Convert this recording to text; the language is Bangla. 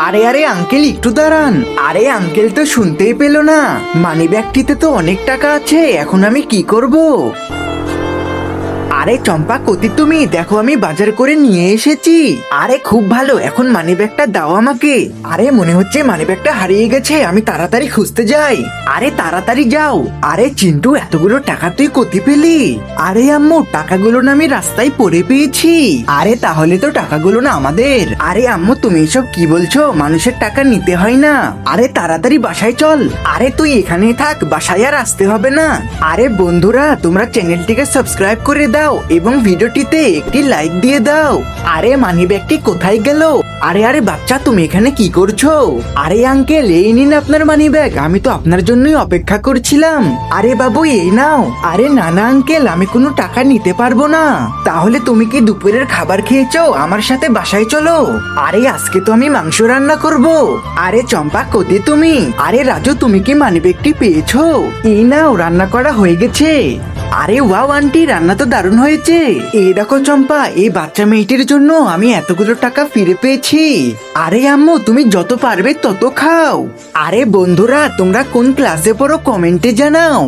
আরে আরে আঙ্কেল একটু দাঁড়ান। আরে আঙ্কেল তো শুনতেই পেলো না। মানিব্যাগটিতে তো অনেক টাকা আছে, এখন আমি কি করব? আরে চম্পা কোথায় তুমি? দেখো আমি বাজার করে নিয়ে এসেছি। আরে খুব ভালো, এখন মানিব্যাগটা দাও আমাকে। আরে মনে হচ্ছে মানিব্যাগটা হারিয়ে গেছে, আমি তাড়াতাড়ি খুঁজতে যাই। আরে তাড়াতাড়ি যাও। আরে চিন্টু এতগুলো টাকা তুই কোথায় পেলি? আরে আম্মু টাকাগুলো না আমি রাস্তায় পড়ে পেয়েছি। আরে তাহলে তো টাকাগুলো না আমাদের। আরে আম্মু তুমি এসব কি বলছো? মানুষের টাকা নিতে হয় না। আরে তাড়াতাড়ি বাসায় চল। আরে তুই এখানেই থাক, বাসায় আর আসতে হবে না। আরে বন্ধুরা তোমরা চ্যানেলটিকে সাবস্ক্রাইব করে দাও এবং ভিডিওটিতে একটি লাইক দিয়ে দাও। আরে মানিব্যাগটি কোথায় গেল? আরে আরে বাচ্চা তুমি এখানে কি করছো? আরে আঙ্কেল এই নিন আপনার মানিব্যাগ, আমি তো আপনার জন্যই অপেক্ষা করছিলাম। আরে বাবু এই নাও। আরে না না আঙ্কেল আমি কোনো টাকা নিতে পারবো না। তাহলে তুমি কি দুপুরের খাবার খেয়েছো? আমার সাথে বাসায় চলো। আরে আজকে তো আমি মাংস রান্না করব। আরে চম্পা কোথায় তুমি? আরে রাজু তুমি কি মানিব্যাগটি পেয়েছো? এই নাও রান্না করা হয়ে গেছে। আরে ওয়াও আন্টি রান্না তো দারুণ হয়েছে। এই দেখো চম্পা এই বাচ্চা মেয়েটির জন্য আমি এতগুলো টাকা ফিরে পেয়েছি। আরে আম্মু তুমি যত পারবে তত খাও। আরে বন্ধুরা তোমরা কোন ক্লাসে পড়ো কমেন্টে জানাও।